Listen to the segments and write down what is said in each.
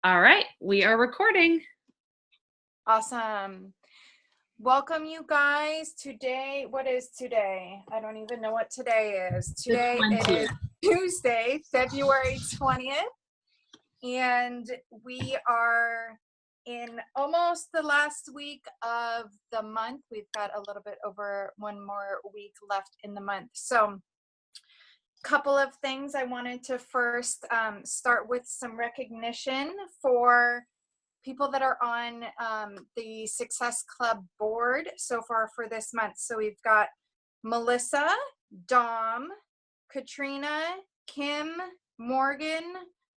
All right, we are recording. Awesome. Welcome, you guys. Today, what is today? I don't even know what today is. Today is Tuesday, February 20th, and we are in almost the last week of the month. We've got a little bit over one more week left in the month. So, couple of things I wanted to first start with some recognition for people that are on the Success Club board so far for this month. So we've got Melissa, Dom, Katrina, Kim, Morgan,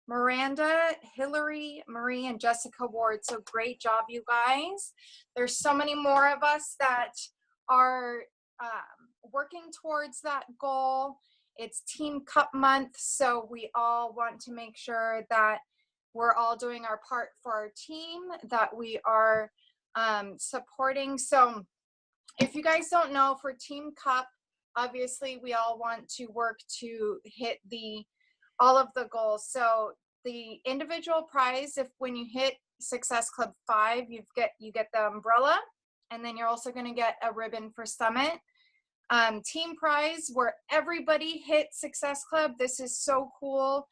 Miranda, Hillary, Marie, and Jessica Ward. So great job, you guys. There's so many more of us that are working towards that goal. It's Team Cup month, so we all want to make sure that we're all doing our part for our team, that we are supporting. So if you guys don't know, for Team Cup, obviously we all want to work to hit all of the goals. So the individual prize, if when you hit Success Club 5, you get the umbrella, and then you're also going to get a ribbon for Summit. Team prize, where everybody hits Success Club. This is so cool.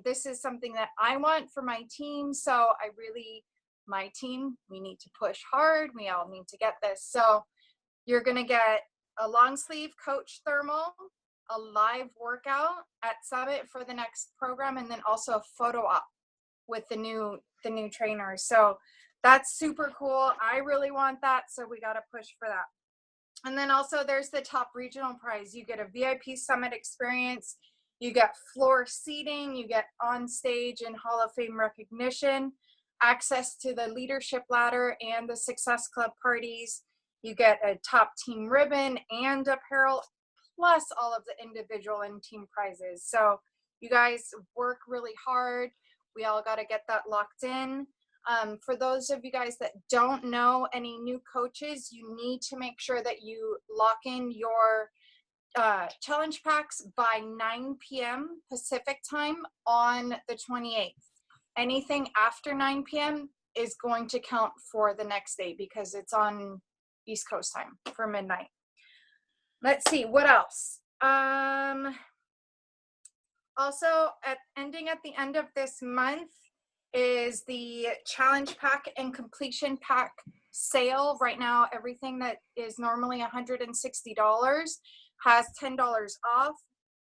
This is something that I want for my team. So my team, we need to push hard. We all need to get this. So you're going to get a long sleeve coach thermal, a live workout at Summit for the next program, and then also a photo op with the new trainers. So that's super cool. I really want that. So we got to push for that. And then also there's the top regional prize. You get a VIP Summit experience. You get floor seating, you get on stage and Hall of Fame recognition, access to the leadership ladder and the Success Club parties. You get a top team ribbon and apparel, plus all of the individual and team prizes. So you guys work really hard. We all got to get that locked in. For those of you guys that don't know any new coaches, you need to make sure that you lock in your challenge packs by 9 p.m. Pacific time on the 28th. Anything after 9 p.m. is going to count for the next day because it's on East Coast time for midnight. Let's see, what else? Also, ending at the end of this month is the challenge pack and completion pack sale. Right now, everything that is normally $160 has $10 off.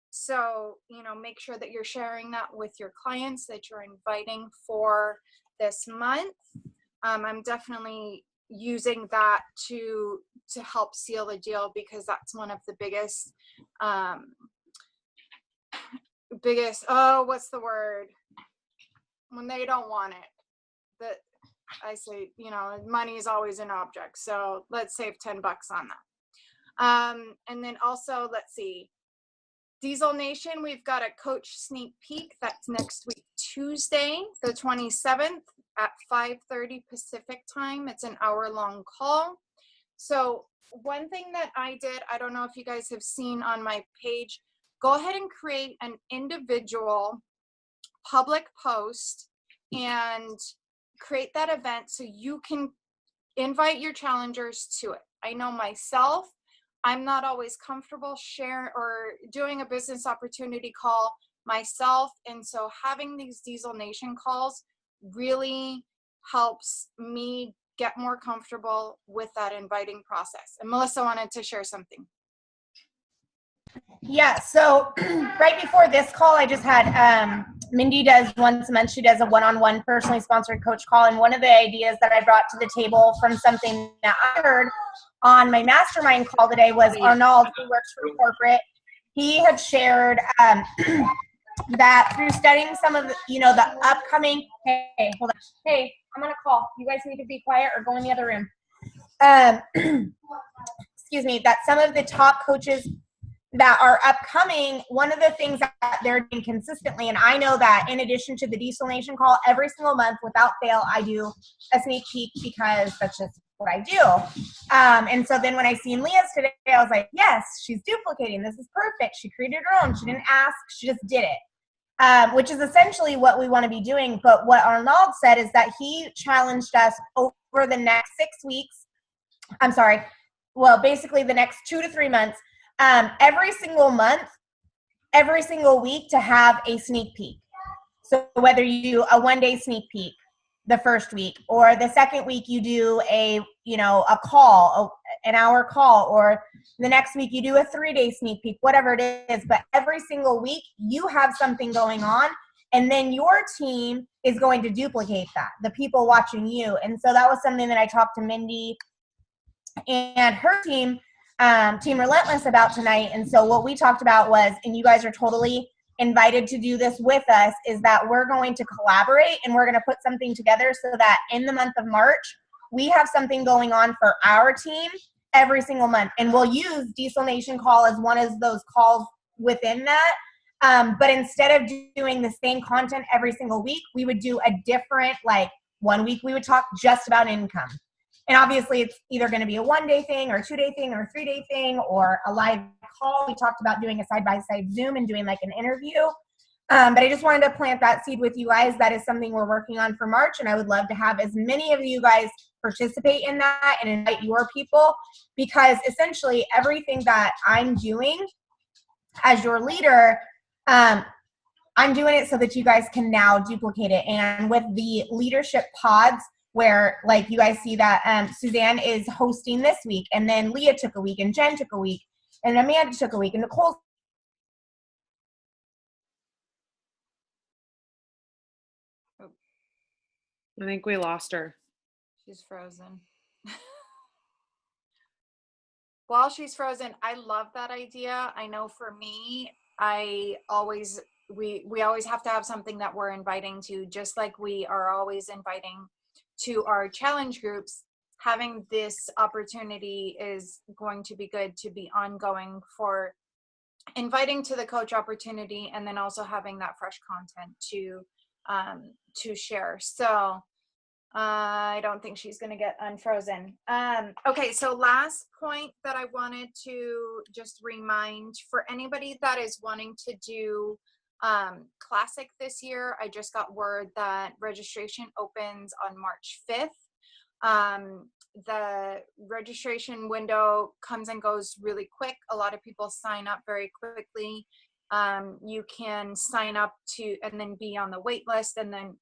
So, make sure that you're sharing that with your clients that you're inviting for this month. I'm definitely using that to help seal the deal because that's one of the biggest, what's the word? When they don't want it, that I say, money is always an object. So let's save $10 on that. And then also, let's see, Diesel Nation, we've got a coach sneak peek. That's next week, Tuesday, the 27th at 5:30 Pacific time. It's an hour-long call. So one thing that I did, I don't know if you guys have seen on my page, go ahead and create an individual public post and create that event so you can invite your challengers to it. I know myself, I'm not always comfortable sharing or doing a business opportunity call myself. And so having these Diesel Nation calls really helps me get more comfortable with that inviting process. And Melissa wanted to share something. Yeah, so right before this call, I just had Mindy does once a month. She does a one-on-one personally sponsored coach call. And one of the ideas that I brought to the table from something that I heard on my mastermind call today was Arnold, who works for corporate. He had shared that through studying some of the, the upcoming, hey, hold on. Hey, I'm going to call. You guys need to be quiet or go in the other room. Excuse me, that some of the top coaches that are upcoming, one of the things that they're doing consistently, and I know that in addition to the Diesel Nation call, every single month without fail, I do a sneak peek because that's just what I do. And so then when I seen Leah's today, I was like, yes, she's duplicating. This is perfect. She created her own. She didn't ask. She just did it. which is essentially what we want to be doing. But what Arnaud said is that he challenged us over the next 6 weeks. I'm sorry. Well, basically the next 2 to 3 months, every single month, every single week to have a sneak peek. So whether you do a 1-day sneak peek the first week, or the second week you do a call, an hour call, or the next week you do a 3-day sneak peek, whatever it is, but every single week you have something going on, and then your team is going to duplicate that, the people watching you. And so that was something that I talked to Mindy and her team, Team Relentless, about tonight. And so what we talked about was, and you guys are totally invited to do this with us, is that we're going to collaborate and we're going to put something together so that in the month of March, we have something going on for our team every single month. And we'll use Diesel Nation Call as one of those calls within that. But instead of doing the same content every single week, we would do a different, like 1 week we would talk just about income. And obviously it's either going to be a 1-day thing or a 2-day thing or a 3-day thing or a live call. We talked about doing a side-by-side Zoom and doing like an interview. But I just wanted to plant that seed with you guys. That is something we're working on for March. And I would love to have as many of you guys participate in that and invite your people, because essentially everything that I'm doing as your leader, I'm doing it so that you guys can now duplicate it. And with the leadership pods, where like you guys see that Suzanne is hosting this week, and then Leah took a week, and Jen took a week, and Amanda took a week, and Nicole. I think we lost her. She's frozen. While she's frozen, I love that idea. I know for me, we always have to have something that we're inviting to, just like we are always inviting to our challenge groups. Having this opportunity is going to be good to be ongoing for inviting to the coach opportunity, and then also having that fresh content to share. So I don't think she's going to get unfrozen. Okay, so last point that I wanted to just remind for anybody that is wanting to do Classic this year, I just got word that registration opens on March 5th. The registration window comes and goes really quick. A lot of people sign up very quickly. You can sign up to and then be on the wait list, and then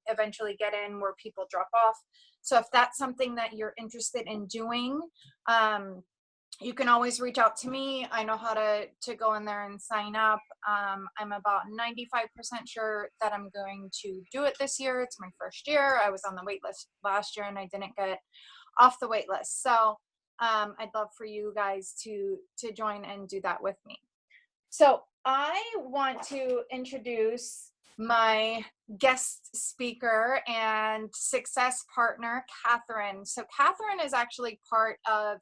eventually get in where people drop off. So if that's something that you're interested in doing, you can always reach out to me. I know how to go in there and sign up. I'm about 95% sure that I'm going to do it this year. It's my first year. I was on the wait list last year and I didn't get off the wait list. So I'd love for you guys to join and do that with me. So I want to introduce my guest speaker and success partner, Catherine. So Catherine is actually part of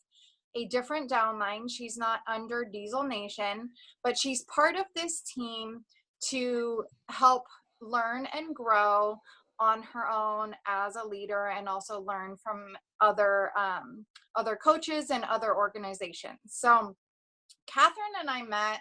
a different downline. She's not under Diesel Nation, but she's part of this team to help learn and grow on her own as a leader, and also learn from other coaches and other organizations. So Catherine and I met.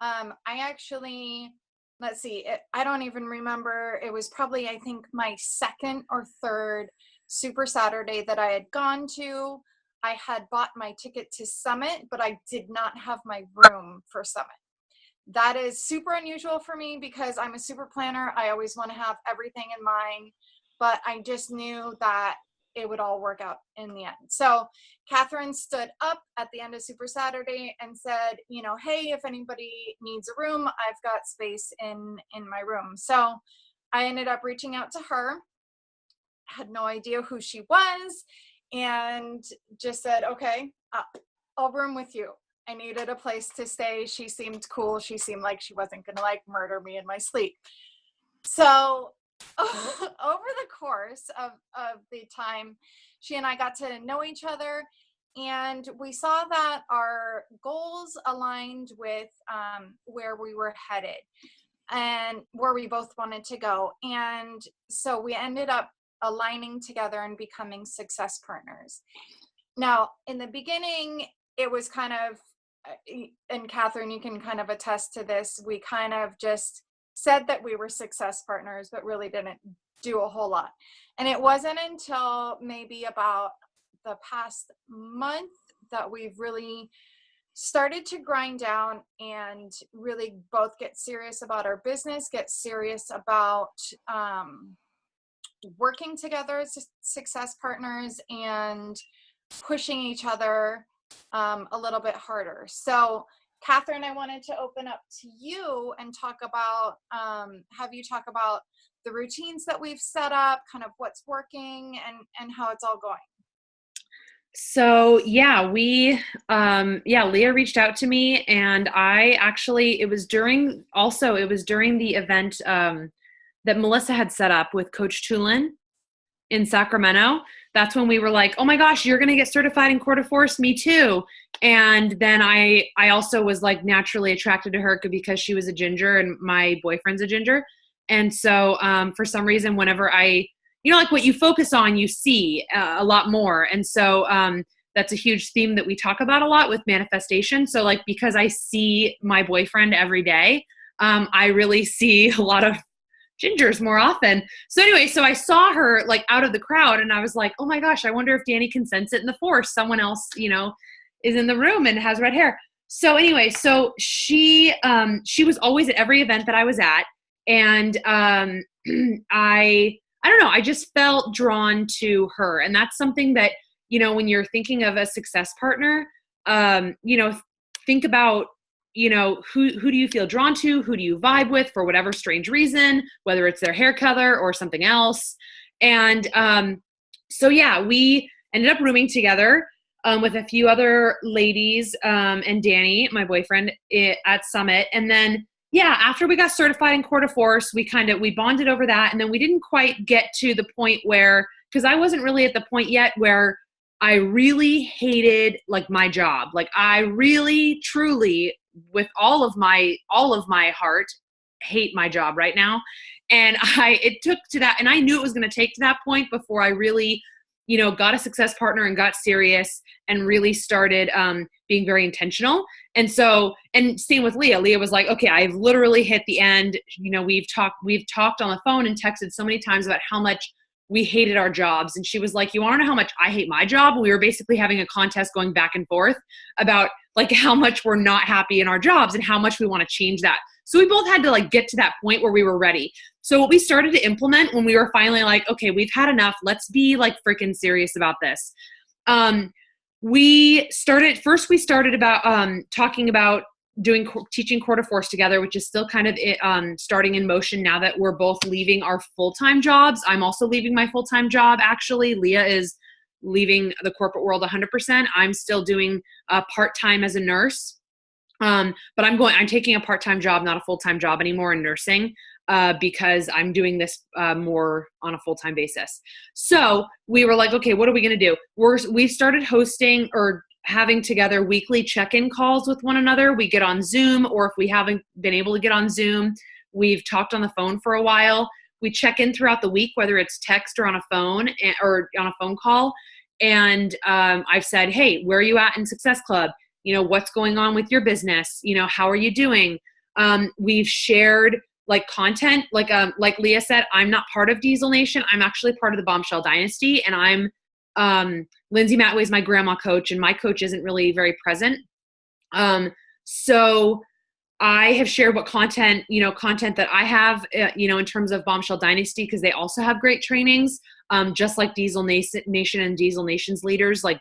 I actually, let's see, I don't even remember. It was probably, I think, my second or third Super Saturday that I had gone to. I had bought my ticket to Summit, but I did not have my room for Summit. That is super unusual for me because I'm a super planner. I always want to have everything in mind, but I just knew that it would all work out in the end. So Catherine stood up at the end of Super Saturday and said, hey, if anybody needs a room, I've got space in my room. So I ended up reaching out to her, had no idea who she was, and just said, okay, I'll room with you. I needed a place to stay. She seemed cool. She seemed like she wasn't going to murder me in my sleep. So over the course of the time, she and I got to know each other, and we saw that our goals aligned with where we were headed and where we both wanted to go. And so we ended up aligning together and becoming success partners. Now, in the beginning, it was kind of, and Catherine, you can kind of attest to this, we kind of just said that we were success partners, but really didn't do a whole lot. And it wasn't until maybe about the past month that we've really started to grind down and really both get serious about our business, get serious about working together as success partners and pushing each other a little bit harder. So Catherine, I wanted to open up to you and talk about, have you talk about the routines that we've set up, kind of what's working and how it's all going. So yeah, Leah reached out to me, and I actually, it was during the event that Melissa had set up with Coach Tulin in Sacramento. That's when we were like, oh my gosh, you're going to get certified in quarter force. Me too. And then I also was like naturally attracted to her because she was a ginger and my boyfriend's a ginger. And so for some reason, whenever like what you focus on, you see a lot more. And so that's a huge theme that we talk about a lot with manifestation. So like, because I see my boyfriend every day, I really see a lot of gingers more often. So anyway, so I saw her like out of the crowd and I was like, oh my gosh, I wonder if Danny can sense it in the force. Someone else, is in the room and has red hair. So anyway, so she was always at every event that I was at. And I don't know, I just felt drawn to her. And that's something that, when you're thinking of a success partner, think about, who do you feel drawn to? Who do you vibe with for whatever strange reason, whether it's their hair color or something else. And so yeah, we ended up rooming together with a few other ladies and Danny, my boyfriend, at Summit. And then, yeah, after we got certified in quarter force, we bonded over that. And then we didn't quite get to the point where, because I wasn't really at the point yet where I really hated like my job. Like I really, truly, with all of my heart, hate my job right now. And it took to that, and I knew it was going to take to that point before I really, got a success partner and got serious and really started being very intentional. And so, and same with Leah. Leah was like, okay, I've literally hit the end. We've talked on the phone and texted so many times about how much we hated our jobs. And she was like, you want to know how much I hate my job? And we were basically having a contest going back and forth about like how much we're not happy in our jobs and how much we want to change that. So we both had to like get to that point where we were ready. So what we started to implement when we were finally like, okay, we've had enough. Let's be like freaking serious about this. We started about talking about teaching quarter force together, which is still kind of starting in motion now that we're both leaving our full-time jobs. I'm also leaving my full-time job. Actually, Leah is leaving the corporate world 100%. I'm still doing part-time as a nurse. But I'm taking a part-time job, not a full-time job anymore in nursing, because I'm doing this more on a full-time basis. So we were like, okay, what are we going to do? We've started hosting or having together weekly check-in calls with one another. We get on Zoom, or if we haven't been able to get on Zoom, we've talked on the phone for a while. We check in throughout the week, whether it's text or on a phone or on a phone call. And I've said, hey, where are you at in Success Club? What's going on with your business? How are you doing? We've shared like content, like Leah said, I'm not part of Diesel Nation. I'm actually part of the Bombshell Dynasty, and I'm Lindsay Matway is my grandma coach, and my coach isn't really very present. So I have shared what content that I have, in terms of Bombshell Dynasty, because they also have great trainings, just like Diesel Nation and Diesel Nation's leaders. Like,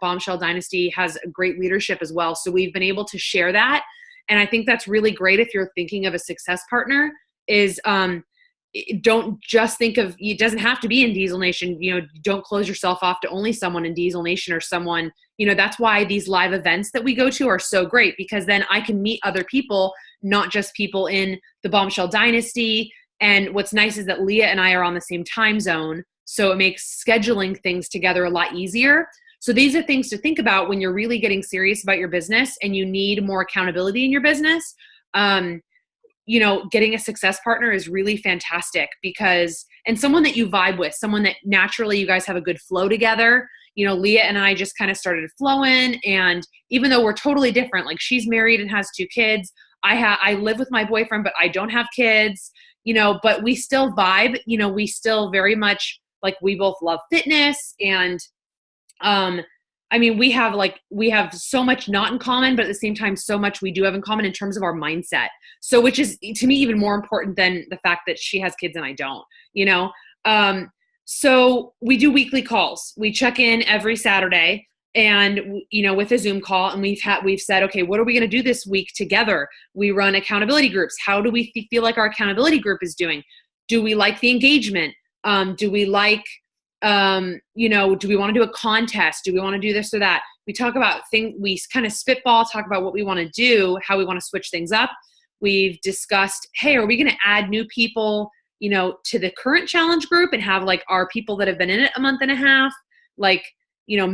Bombshell Dynasty has a great leadership as well. So we've been able to share that. And I think that's really great if you're thinking of a success partner is, don't just think of, it doesn't have to be in Diesel Nation. Don't close yourself off to only someone in Diesel Nation or someone, that's why these live events that we go to are so great, because then I can meet other people, not just people in the Bombshell Dynasty. And what's nice is that Leah and I are on the same time zone. So it makes scheduling things together a lot easier. So these are things to think about when you're really getting serious about your business and you need more accountability in your business. Getting a success partner is really fantastic and someone that you vibe with, someone that naturally you guys have a good flow together. Leah and I just kind of started flowing, and even though we're totally different, like she's married and has 2 kids, I live with my boyfriend, but I don't have kids, you know, but we still vibe, you know, we still very much like, we both love fitness. And I mean, we have so much not in common, but at the same time, so much we do have in common in terms of our mindset. So, which is to me even more important than the fact that she has kids and I don't, you know? So we do weekly calls. We check in every Saturday, and, you know, with a Zoom call, and we've said, okay, what are we going to do this week together? We run accountability groups. How do we feel like our accountability group is doing? Do we like the engagement? Do we like, you know, do we want to do a contest? Do we want to do this or that? We talk about we kind of spitball, talk about what we want to do, how we want to switch things up. We've discussed, hey, are we going to add new people, you know, to the current challenge group and have like our people that have been in it a month and a half, like, you know,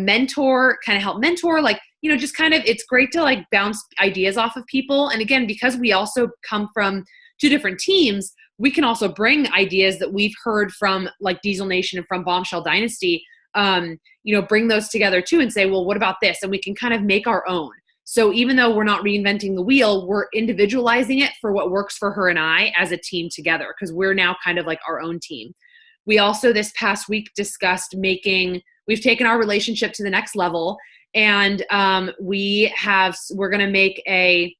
help mentor, like, you know, just kind of, it's great to like bounce ideas off of people. And again, because we also come from 2 different teams, we can also bring ideas that we've heard from like Diesel Nation and from Bombshell Dynasty, you know, bring those together too and say, well, what about this? And we can kind of make our own. So even though we're not reinventing the wheel, we're individualizing it for what works for her and I as a team together, because we're now kind of like our own team. We also this past week discussed we've taken our relationship to the next level, and we're going to make a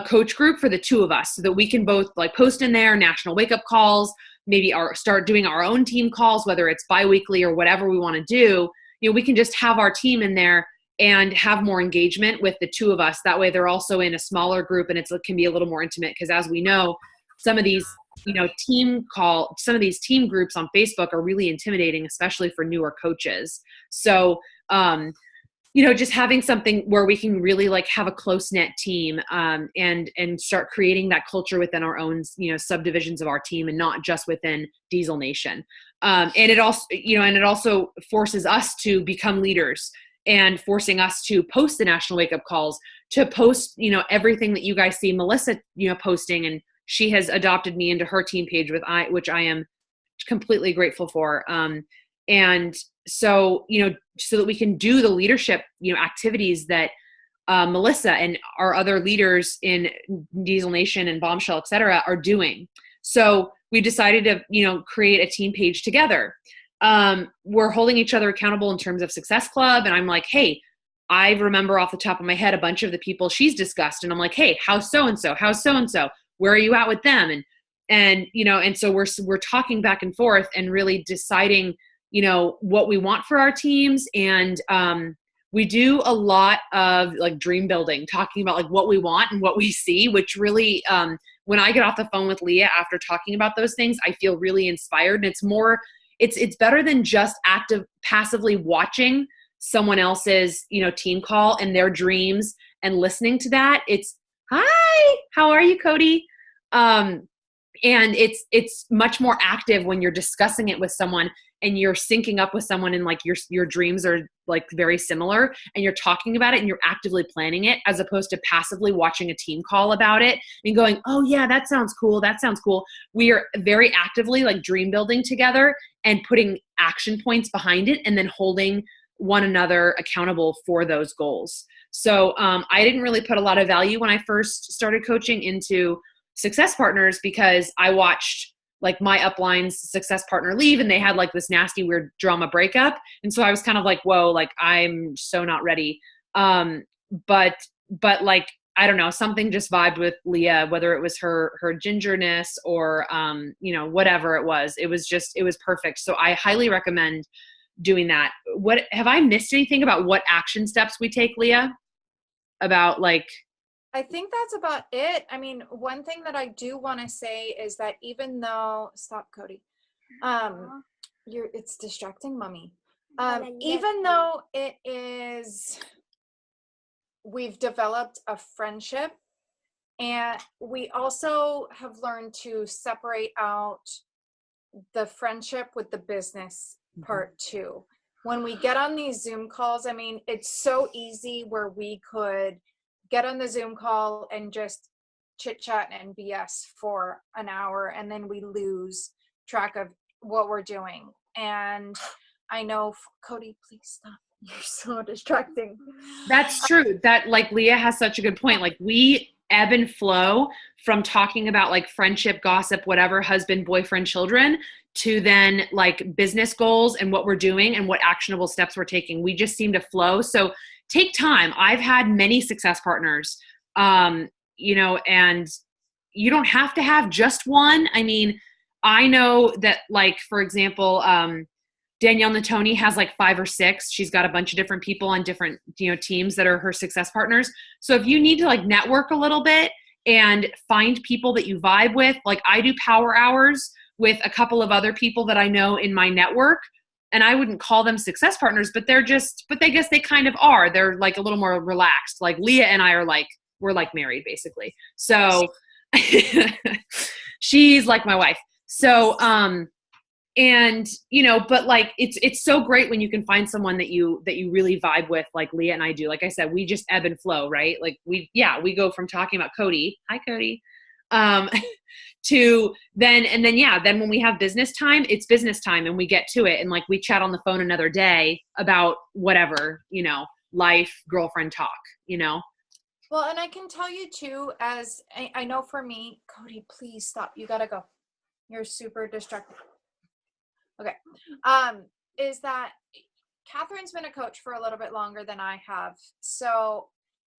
coach group for the 2 of us so that we can both like post in there national wake up calls, maybe start doing our own team calls, whether it's biweekly or whatever we want to do. You know, we can just have our team in there and have more engagement with the 2 of us. That way they're also in a smaller group, and it can be a little more intimate, because as we know, some of these, you know, some of these team groups on Facebook are really intimidating, especially for newer coaches. So, you know, just having something where we can really like have a close knit team, and start creating that culture within our own, you know, subdivisions of our team, and not just within Diesel Nation. And it also forces us to become leaders, and forcing us to post the national wake up calls, to post, you know, everything that you guys see Melissa, you know, posting. And she has adopted me into her team page which I am completely grateful for. And so, you know, so that we can do the leadership, you know, activities that Melissa and our other leaders in Diesel Nation and Bombshell, et cetera, are doing. So we decided to, you know, create a team page together. We're holding each other accountable in terms of Success Club. And I'm like, hey, I remember off the top of my head a bunch of the people she's discussed. And I'm like, hey, how's so-and-so? How's so-and-so? Where are you at with them? And, you know, and so we're talking back and forth and really deciding, you know, what we want for our teams. And, we do a lot of like dream building, talking about like what we want and what we see, which really, when I get off the phone with Leah after talking about those things, I feel really inspired. And it's better than just passively watching someone else's, you know, team call and their dreams and listening to that. It's, hi, how are you, Cody? And it's much more active when you're discussing it with someone and you're syncing up with someone, and like your dreams are like very similar, and you're talking about it and you're actively planning it, as opposed to passively watching a team call about it and going, oh yeah, that sounds cool. That sounds cool. We are very actively like dream building together and putting action points behind it, and then holding one another accountable for those goals. So I didn't really put a lot of value when I first started coaching into Success Partners, because I watched like my upline's success partner leave, and they had like this nasty, weird drama breakup. And so I was kind of like, whoa, like I'm so not ready. But like, I don't know, something just vibed with Leah, whether it was her gingerness or, you know, whatever it was perfect. So I highly recommend doing that. Have I missed anything about what action steps we take, Leah? About like, I think that's about it. I mean, one thing that I do want to say is that even though, stop, Cody, it's distracting mommy. Even though we've developed a friendship, and we also have learned to separate out the friendship with the business part too. When we get on these Zoom calls, I mean, it's so easy where we could get on the Zoom call and just chit chat and BS for an hour, and then we lose track of what we're doing. And I know, Cody, please stop. You're so distracting. That's true. That like Leah has such a good point. Like we ebb and flow from talking about like friendship, gossip, whatever, husband, boyfriend, children, to then like business goals and what we're doing and what actionable steps we're taking. We just seem to flow. So take time. I've had many success partners, you know, and you don't have to have just one. I mean, I know that like, for example, Danielle Natoni has like 5 or 6. She's got a bunch of different people on different, you know, teams that are her success partners. So if you need to like network a little bit and find people that you vibe with, like I do power hours with a couple of other people that I know in my network, and I wouldn't call them success partners, but they're just, but they guess they kind of are. They're like a little more relaxed. Like Leah and I are like, we're like married basically. So she's like my wife. So, and you know, but like it's so great when you can find someone that you really vibe with, like Leah and I do. Like I said, we just ebb and flow, right? Like we go from talking about Cody, hi Cody, to then when we have business time, it's business time and we get to it, and like we chat on the phone another day about whatever, you know, life, girlfriend talk, you know. Well, and I can tell you too, as I know for me, Cody, please stop. You gotta go. You're super distracted. Okay. Is that Catherine's been a coach for a little bit longer than I have. So,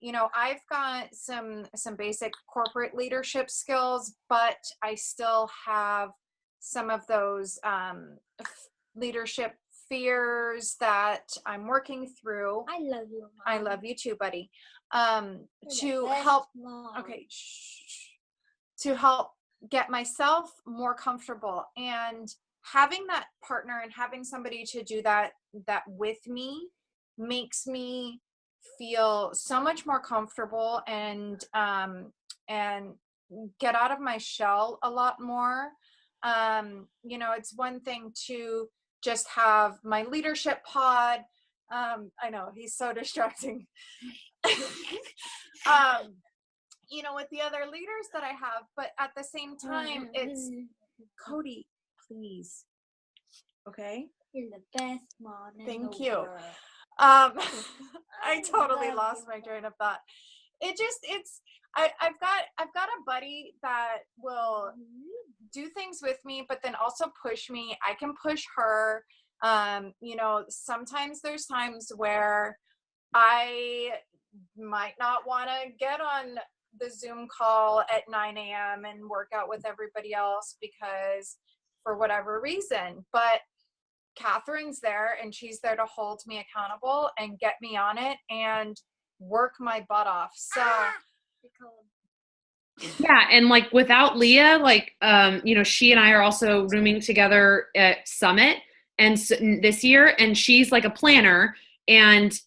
you know, I've got some basic corporate leadership skills, but I still have some of those leadership fears that I'm working through. I love you, Mom. I love you too, buddy. To help get myself more comfortable, and having that partner and having somebody to do that with me makes me feel so much more comfortable and get out of my shell a lot more. You know, it's one thing to just have my leadership pod. I know he's so distracting. You know, with the other leaders that I have, but at the same time, it's Cody, please. Okay. You're the best mom. Thank you. I totally lost my train of thought. I've got a buddy that will do things with me, but then also push me. I can push her. You know, sometimes there's times where I might not want to get on the Zoom call at 9 a.m. and work out with everybody else because for whatever reason, but Catherine's there and she's there to hold me accountable and get me on it and work my butt off. So yeah, and like without Leah, like you know, she and I are also rooming together at Summit and this year, and she's like a planner, and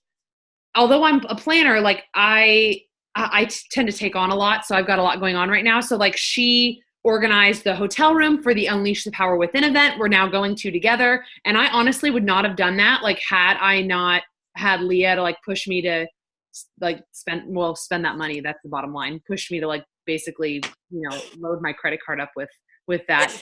although I'm a planner, like I tend to take on a lot, so I've got a lot going on right now. So like she organized the hotel room for the Unleash the Power Within event we're now going to together, and I honestly would not have done that like had I not had Leah to like push me to like spend that money. That's the bottom line. Push me to like basically, you know, load my credit card up with that.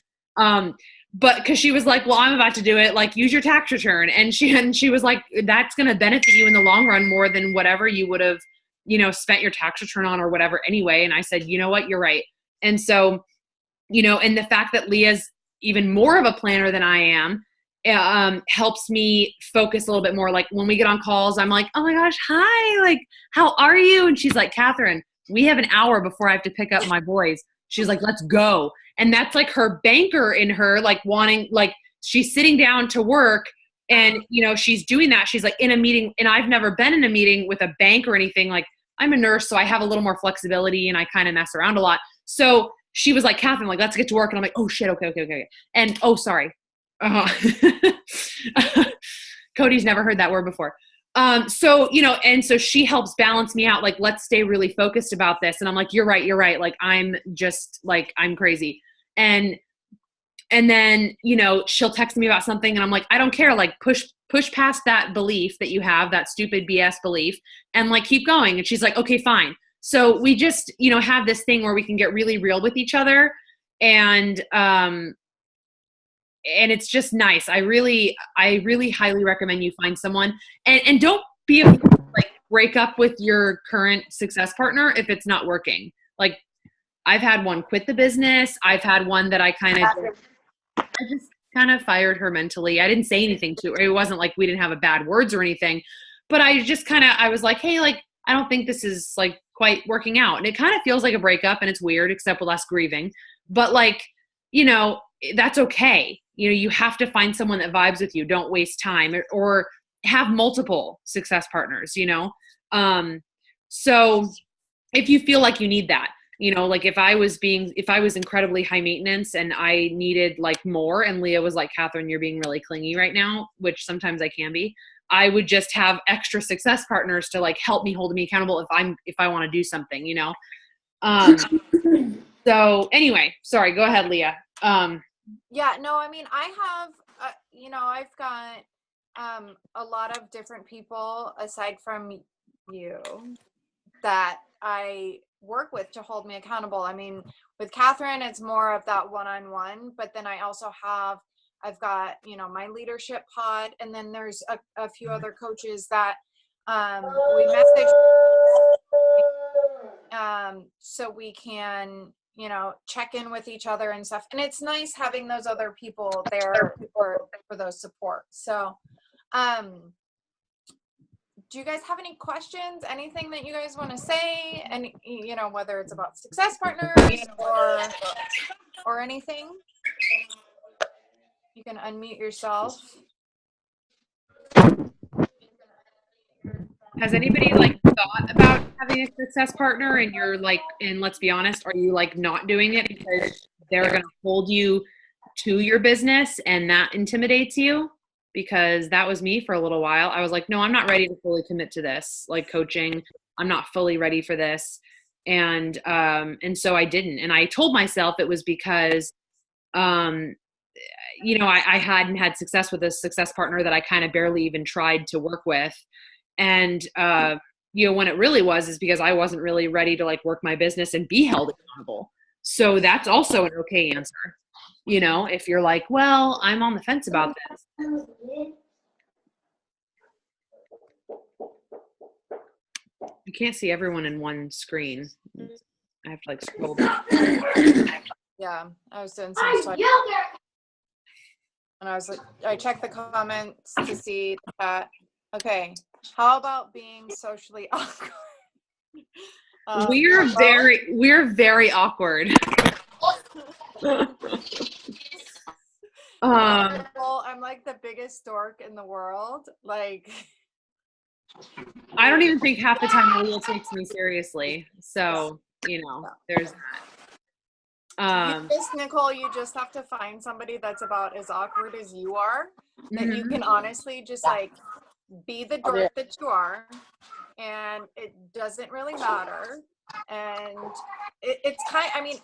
But because she was like, well, I'm about to do it, like use your tax return, and she was like, that's going to benefit you in the long run more than whatever you would have, you know, spent your tax return on or whatever anyway. And I said, you know what, you're right. And so, you know, and the fact that Leah's even more of a planner than I am helps me focus a little bit more. Like when we get on calls, I'm like, oh my gosh, hi, like, how are you? And she's like, Catherine, we have an hour before I have to pick up my boys. She's like, let's go. And that's like her banker in her, like wanting, like she's sitting down to work and, you know, she's doing that. She's like in a meeting, and I've never been in a meeting with a bank or anything. Like I'm a nurse, so I have a little more flexibility and I kind of mess around a lot. So she was like, Catherine, like, let's get to work. And I'm like, oh shit. Okay. And, oh, sorry. Cody's never heard that word before. So, you know, and so she helps balance me out. Like, let's stay really focused about this. And I'm like, you're right. Like, I'm just like, I'm crazy. And then, you know, she'll text me about something and I'm like, I don't care. Like push past that belief that you have, that stupid BS belief, and like, keep going. And she's like, okay, fine. So we just, you know, have this thing where we can get really real with each other. And, and it's just nice. I really highly recommend you find someone, and don't be afraid to, like, break up with your current success partner if it's not working. Like, I've had one quit the business. I've had one that I just kind of fired her mentally. I didn't say anything to her. It wasn't like we didn't have a bad words or anything, but I was like, hey, like, I don't think this is like quite working out. And it kind of feels like a breakup, and it's weird, except with less grieving. But like, that's okay. You have to find someone that vibes with you. Don't waste time, or have multiple success partners, so if you feel like you need that, like if I was incredibly high maintenance and I needed like more, and Leah was like, Catherine, you're being really clingy right now, which sometimes I can be, I would just have extra success partners to like help me, hold me accountable if I want to do something, So anyway, sorry, go ahead, Leah. Yeah, no, I mean, I have, I've got a lot of different people aside from you that I work with to hold me accountable. I mean, with Catherine, it's more of that one-on-one, but then I've got, my leadership pod, and then there's a few other coaches that we message so we can, check in with each other and stuff. And it's nice having those other people there for those support. So, do you guys have any questions? Anything that you guys want to say? And, whether it's about success partners or anything, you can unmute yourself. Has anybody like thought about having a success partner, and you're like, and let's be honest, are you like not doing it because they're going to hold you to your business and that intimidates you? Because that was me for a little while. I was like, no, I'm not ready to fully commit to this, like coaching. I'm not fully ready for this. And so I didn't. And I told myself it was because, I hadn't had success with a success partner that I kind of barely even tried to work with. And, when it really was is because I wasn't really ready to like work my business and be held accountable. So that's also an okay answer. If you're like, well, I'm on the fence about this. You can't see everyone in one screen. I have to like scroll down. Yeah, I was doing some stuff. And I was like, I checked the comments to see that. Okay, how about being socially awkward? We're very awkward. I'm like the biggest dork in the world. Like, I don't even think half the time Leah takes me seriously. So, there's that. Nicole, you just have to find somebody that's about as awkward as you are, that you can honestly just like be the dork that you are, and it doesn't really matter. And it's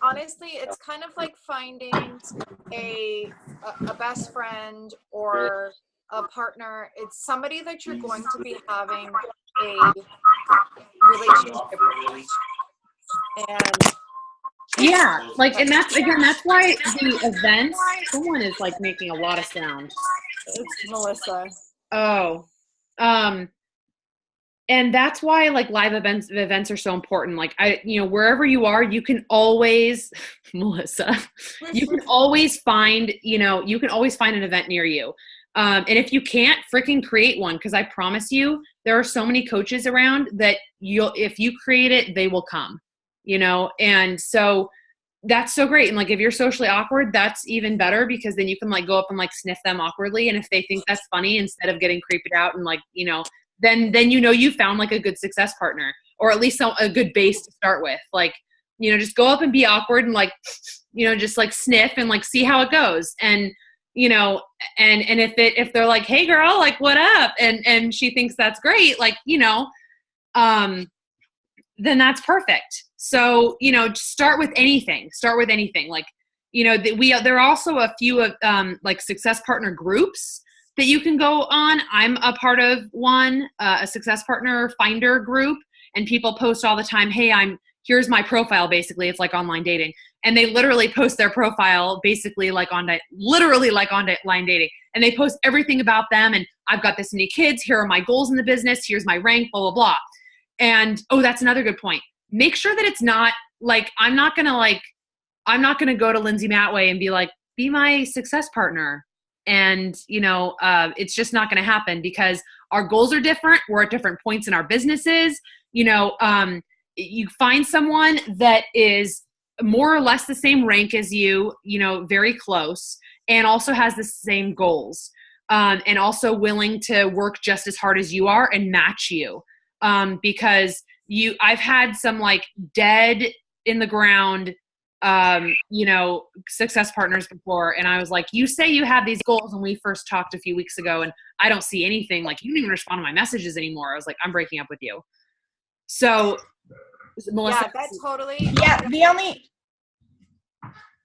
honestly, it's kind of like finding a best friend or a partner. It's somebody that you're going to be having a relationship with. And yeah, like, and that's why the events, someone is like making a lot of sound. It's Melissa. Oh, and that's why like live events are so important. Like wherever you are, you can always, Melissa, you can always find an event near you. And if you can't, freaking create one. Cause I promise you, there are so many coaches around that if you create it, they will come, and so that's so great. And like, if you're socially awkward, that's even better, because then you can like go up and like sniff them awkwardly. And if they think that's funny, instead of getting creeped out and like, then you found like a good success partner, or at least a good base to start with. Like, just go up and be awkward and like, just like sniff and like see how it goes. And, and if they're like, hey girl, like what up? And she thinks that's great. Like, then that's perfect. So, start with anything. Like, there are also a few of like success partner groups that you can go on. I'm a part of one, a success partner finder group, and people post all the time, hey, here's my profile. Basically, it's like online dating. and they literally post their profile basically literally like on line dating. And they post everything about them. And I've got this many kids. Here are my goals in the business. Here's my rank, blah, blah, blah. And, oh, that's another good point. Make sure that it's not like, I'm not going to go to Lindsay Matway and be like, be my success partner. And, it's just not going to happen because our goals are different. We're at different points in our businesses. You find someone that is more or less the same rank as you, very close, and also has the same goals, and also willing to work just as hard as you are and match you. Because I've had some like dead in the ground, success partners before. And I was like, you say you have these goals when we first talked a few weeks ago, and I don't see anything. Like, you don't even respond to my messages anymore. I was like, I'm breaking up with you. So Melissa. Yeah, that totally. Yeah,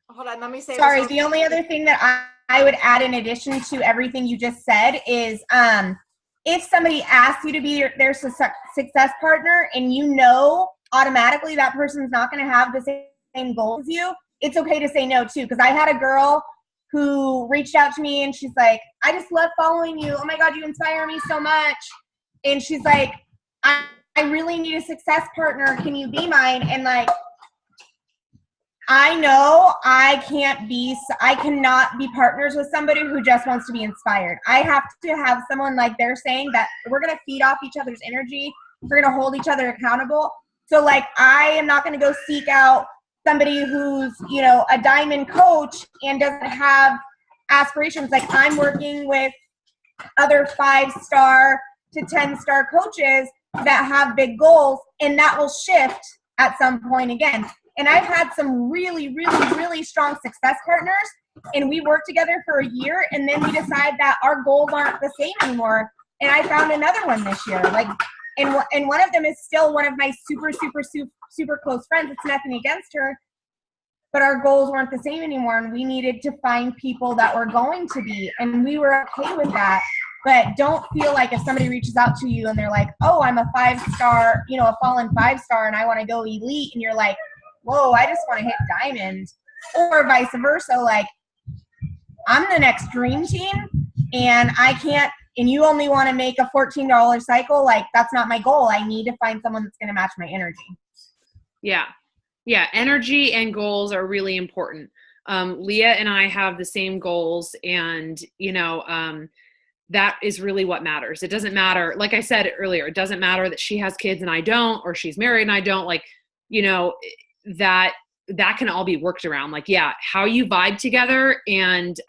hold on, let me say. Sorry, the only other thing that I would add in addition to everything you just said is, if somebody asks you to be their success partner and automatically that person's not going to have the same goals as you, it's okay to say no too. Because I had a girl who reached out to me and she's like, I just love following you. Oh my God, you inspire me so much. And she's like, I really need a success partner. Can you be mine? And like, I know I cannot be partners with somebody who just wants to be inspired. I have to have someone, like they're saying, that we're going to feed off each other's energy. We're going to hold each other accountable. So like, I am not going to go seek out somebody who's, a diamond coach and doesn't have aspirations. Like, I'm working with other 5-star to 10-star coaches that have big goals, and that will shift at some point again. And I've had some really, really, really strong success partners, and we worked together for a year, and then we decide that our goals aren't the same anymore. And I found another one this year. And one of them is still one of my super, super, super, super close friends. It's nothing against her, but our goals weren't the same anymore, and we needed to find people that were going to be, and we were okay with that. But don't feel like if somebody reaches out to you and they're like, oh, I'm a 5-star, a fallen 5-star, and I want to go elite, and you're like, whoa, I just want to hit diamond, or vice versa. Like, I'm the next dream team, and I can't, and you only want to make a $14 cycle. Like, that's not my goal. I need to find someone that's going to match my energy. Yeah. Yeah. Energy and goals are really important. Leah and I have the same goals, and, that is really what matters. It doesn't matter. Like I said earlier, it doesn't matter that she has kids and I don't, or she's married and I don't. Like, that can all be worked around. Like, yeah, how you vibe together, and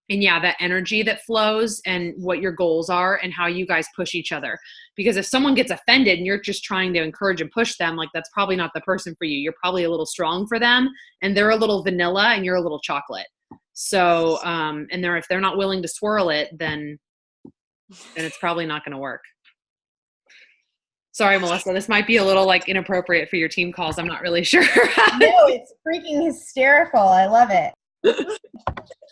yeah, that energy that flows, and what your goals are, and how you guys push each other. Because if someone gets offended and you're just trying to encourage and push them, like, that's probably not the person for you. You're probably a little strong for them, and they're a little vanilla and you're a little chocolate. So, and if they're not willing to swirl it, then it's probably not going to work. Sorry, Melissa, this might be a little like inappropriate for your team calls. I'm not really sure. No, it's freaking hysterical. I love it.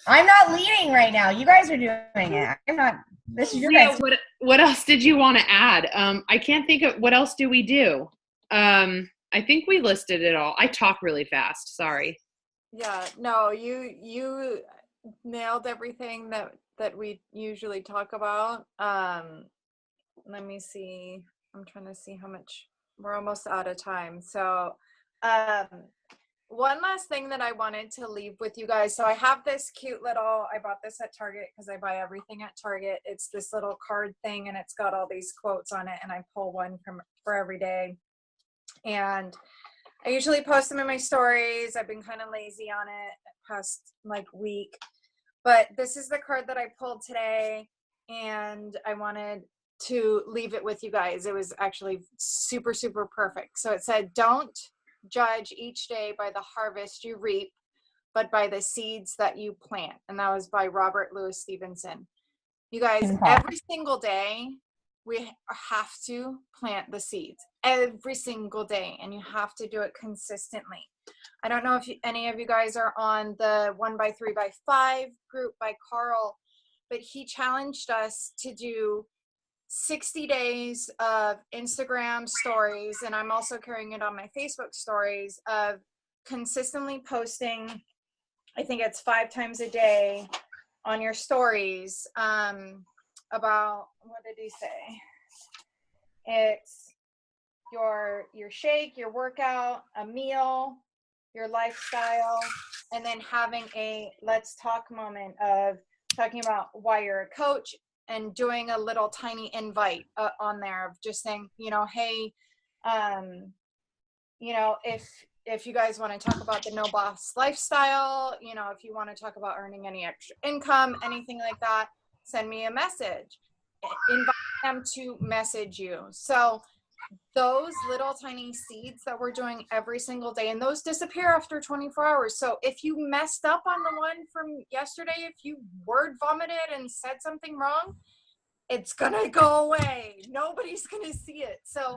I'm not leading right now. You guys are doing it. I'm not. This is your guys. What else did you want to add? I can't think of what else do we do. I think we listed it all. I talk really fast. Sorry. Yeah, no, you nailed everything that we usually talk about. Let me see. I'm trying to see how much we're almost out of time. So, one last thing that I wanted to leave with you guys. So I have this cute little, I bought this at Target because I buy everything at Target. It's this little card thing, and it's got all these quotes on it, and I pull one for every day. And I usually post them in my stories. I've been kind of lazy on it past week, but this is the card that I pulled today, and I wanted to leave it with you guys. It was actually super, super perfect. So it said, don't judge each day by the harvest you reap, but by the seeds that you plant. And that was by Robert Louis Stevenson. You guys, every single day, we have to plant the seeds every single day, and you have to do it consistently. I don't know if any of you guys are on the 1x3x5 group by Carl, but he challenged us to do 60 days of Instagram stories, and I'm also carrying it on my Facebook stories, of consistently posting, I think it's 5 times a day on your stories, about, what did he say? It's your shake, your workout, a meal, your lifestyle, and then having a let's talk moment of talking about why you're a coach, and doing a little tiny invite on there of just saying, hey, if you guys want to talk about the no boss lifestyle, if you want to talk about earning any extra income, anything like that, send me a message. Invite them to message you. So those little tiny seeds that we're doing every single day, and those disappear after 24 hours. So if you messed up on the one from yesterday, if you word vomited and said something wrong, it's gonna go away. Nobody's gonna see it. So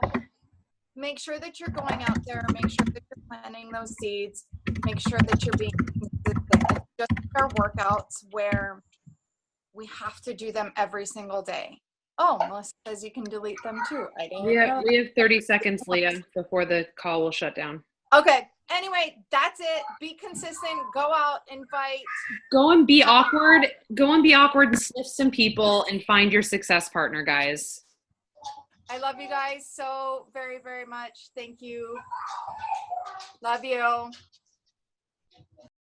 make sure that you're going out there, make sure that you're planting those seeds, make sure that you're being consistent. Just like our workouts, where we have to do them every single day. Oh, Melissa says you can delete them too. I didn't know. We have 30 seconds, Leah, before the call will shut down. Okay. Anyway, that's it. Be consistent. Go out, invite. Go and be awkward. Go and be awkward and sniff some people and find your success partner, guys. I love you guys so very, very much. Thank you. Love you.